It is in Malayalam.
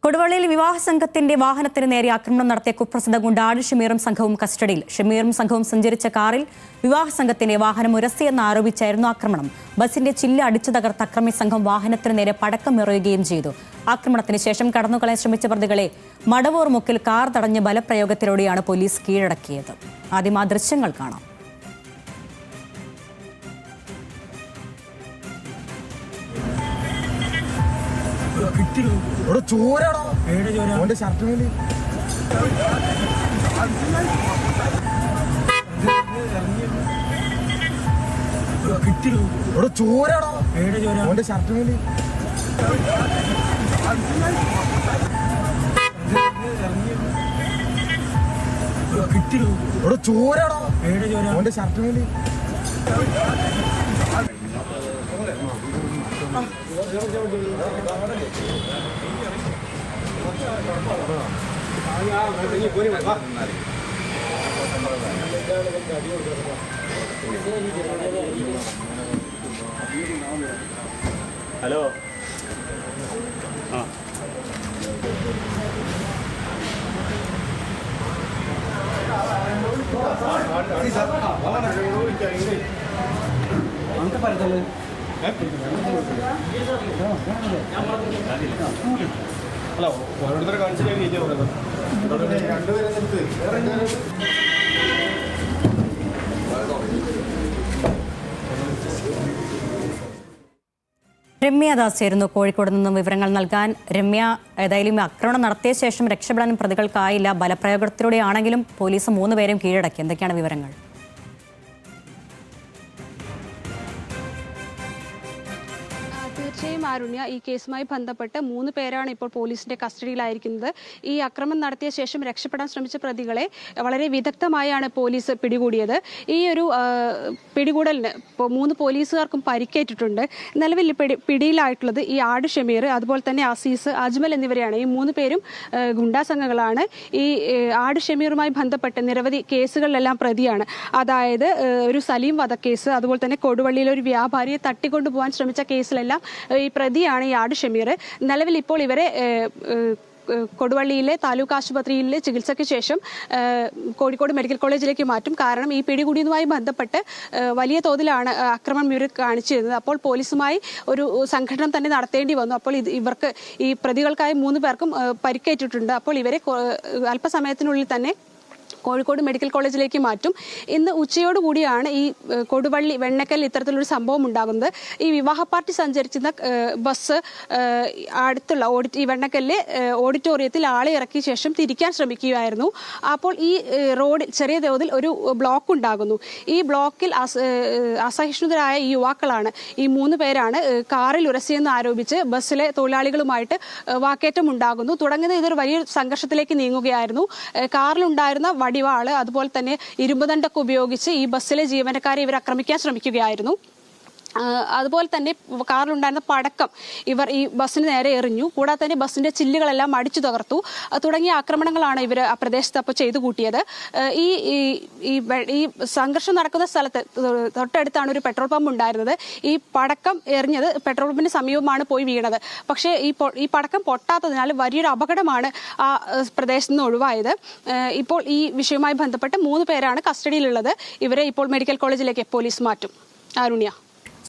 കൊടുവള്ളിയിൽ വിവാഹ സംഘത്തിന്റെ വാഹനത്തിന് നേരെ ആക്രമണം നടത്തിയ കുപ്രസിദ്ധ ഗുണ്ടാട് ഷമീറും സംഘവും കസ്റ്റഡിയിൽ. ഷമീറും സംഘവും സഞ്ചരിച്ച കാറിൽ വിവാഹ സംഘത്തിന്റെ വാഹനം ഉരസിയെന്ന് ആരോപിച്ചായിരുന്നു ആക്രമണം. ബസിന്റെ ചില്ല് അടിച്ചു തകർത്ത അക്രമി സംഘം വാഹനത്തിന് നേരെ പടക്കമെറിയുകയും ചെയ്തു. ആക്രമണത്തിന് ശേഷം കടന്നുകളയാൻ ശ്രമിച്ച പ്രതികളെ മടവൂർ മുക്കിൽ കാർ തടഞ്ഞ ബലപ്രയോഗത്തിലൂടെയാണ് പോലീസ് കീഴടക്കിയത്. ആദ്യം ആ ദൃശ്യങ്ങൾ കാണാം. ഹലോ ഹലോ ഓരോരുത്തരെ കാണിച്ചിട്ട് രമ്യ ദാസ് ആയിരുന്നു കോഴിക്കോട് നിന്നും വിവരങ്ങൾ നൽകാൻ. രമ്യ, ഏതായാലും ആക്രമണം നടത്തിയ ശേഷം രക്ഷപ്പെടാനും പ്രതികൾക്കായില്ല. ബലപ്രയോഗത്തിലൂടെയാണെങ്കിലും പോലീസ് 3 പേരും കീഴടക്കി. എന്തൊക്കെയാണ് വിവരങ്ങൾ? തീർച്ചയായും ആരുണ്യ, ഈ കേസുമായി ബന്ധപ്പെട്ട് 3 പേരാണ് ഇപ്പോൾ പോലീസിന്റെ കസ്റ്റഡിയിലായിരിക്കുന്നത്. ഈ ആക്രമണം നടത്തിയ ശേഷം രക്ഷപ്പെടാൻ ശ്രമിച്ച പ്രതികളെ വളരെ വിദഗ്ധമായാണ് പോലീസ് പിടികൂടിയത്. ഈ ഒരു പിടികൂടലിന് ഇപ്പോൾ 3 പോലീസുകാർക്കും പരിക്കേറ്റിട്ടുണ്ട്. നിലവിൽ പിടിയിലായിട്ടുള്ളത് ഈ ആട് ഷമീർ, അതുപോലെ തന്നെ അസീസ്, അജ്മൽ എന്നിവരെയാണ്. ഈ 3 പേരും ഗുണ്ടാ സംഘങ്ങളാണ്. ഈ ആട് ഷമീറുമായി ബന്ധപ്പെട്ട് നിരവധി കേസുകളിലെല്ലാം പ്രതിയാണ്. അതായത് ഒരു സലീം വധക്കേസ്, അതുപോലെ തന്നെ കൊടുവള്ളിയിലെ ഒരു വ്യാപാരിയെ തട്ടിക്കൊണ്ടുപോകാൻ ശ്രമിച്ച കേസിലെല്ലാം ഈ പ്രതിയാണ് ഈ ആട് ഷമീർ. നിലവിൽ ഇപ്പോൾ ഇവരെ കൊടുവള്ളിയിലെ താലൂക്ക് ആശുപത്രിയിൽ ചികിത്സയ്ക്ക് ശേഷം കോഴിക്കോട് മെഡിക്കൽ കോളേജിലേക്ക് മാറ്റും. കാരണം ഈ പിടികൂടിയതുമായി ബന്ധപ്പെട്ട് വലിയ തോതിലാണ് ആക്രമണം ഇവർ കാണിച്ചിരുന്നത്. അപ്പോൾ പോലീസുമായി ഒരു സംഘടന തന്നെ നടത്തേണ്ടി വന്നു. അപ്പോൾ ഇവർക്ക് ഈ പ്രതികൾക്കായി 3 പേർക്കും പരിക്കേറ്റിട്ടുണ്ട്. അപ്പോൾ ഇവരെ അല്പസമയത്തിനുള്ളിൽ തന്നെ കോഴിക്കോട് മെഡിക്കൽ കോളേജിലേക്ക് മാറ്റും. ഇന്ന് ഉച്ചയോടുകൂടിയാണ് ഈ കൊടുവള്ളി വെണ്ണക്കൽ ഇത്തരത്തിലൊരു സംഭവം ഉണ്ടാകുന്നത്. ഈ വിവാഹ പാർട്ടി സഞ്ചരിച്ചിരുന്ന ബസ് അടുത്തുള്ള ഈ വെണ്ണക്കലിലെ ഓഡിറ്റോറിയത്തിൽ ആളെ ഇറക്കിയ ശേഷം തിരിക്കാൻ ശ്രമിക്കുകയായിരുന്നു. അപ്പോൾ ഈ റോഡിൽ ചെറിയ തോതിൽ ഒരു ബ്ലോക്ക് ഉണ്ടാകുന്നു. ഈ ബ്ലോക്കിൽ അസഹിഷ്ണുതരായ ഈ യുവാക്കളാണ്, ഈ 3 പേരാണ് കാറിൽ ഉരസിയെന്ന് ആരോപിച്ച് ബസ്സിലെ തൊഴിലാളികളുമായിട്ട് വാക്കേറ്റം ഉണ്ടാകുന്നു. തുടങ്ങുന്ന ഇതൊരു വലിയ സംഘർഷത്തിലേക്ക് നീങ്ങുകയായിരുന്നു. കാറിലുണ്ടായിരുന്ന വടിവാള്, അതുപോലെ തന്നെ ഇരുമ്പുദണ്ടൊക്കെ ഉപയോഗിച്ച് ഈ ബസ്സിലെ ജീവനക്കാരെ ഇവർ ആക്രമിക്കാൻ ശ്രമിക്കുകയായിരുന്നു. അതുപോലെ തന്നെ കാറിലുണ്ടായിരുന്ന പടക്കം ഇവർ ഈ ബസ്സിന് നേരെ എറിഞ്ഞു. കൂടാതെ തന്നെ ബസ്സിന്റെ ചില്ലുകളെല്ലാം അടിച്ചു തകർത്തു. തുടങ്ങിയ ആക്രമണങ്ങളാണ് ഇവർ ആ പ്രദേശത്ത് അപ്പോൾ ചെയ്തു കൂട്ടിയത്. ഈ സംഘർഷം നടക്കുന്ന സ്ഥലത്ത് തൊട്ടടുത്താണ് ഒരു പെട്രോൾ പമ്പ് ഉണ്ടായിരുന്നത്. ഈ പടക്കം എറിഞ്ഞത് പെട്രോൾ പമ്പിന് സമീപമാണ് പോയി വീണത്. പക്ഷേ ഈ പടക്കം പൊട്ടാത്തതിനാൽ വലിയൊരു അപകടമാണ് ആ പ്രദേശത്ത് നിന്ന് ഒഴിവായത്. ഇപ്പോൾ ഈ വിഷയവുമായി ബന്ധപ്പെട്ട് 3 പേരാണ് കസ്റ്റഡിയിലുള്ളത്. ഇവരെ ഇപ്പോൾ മെഡിക്കൽ കോളേജിലേക്ക് പോലീസ് മാറ്റും. ആരുണ്യ.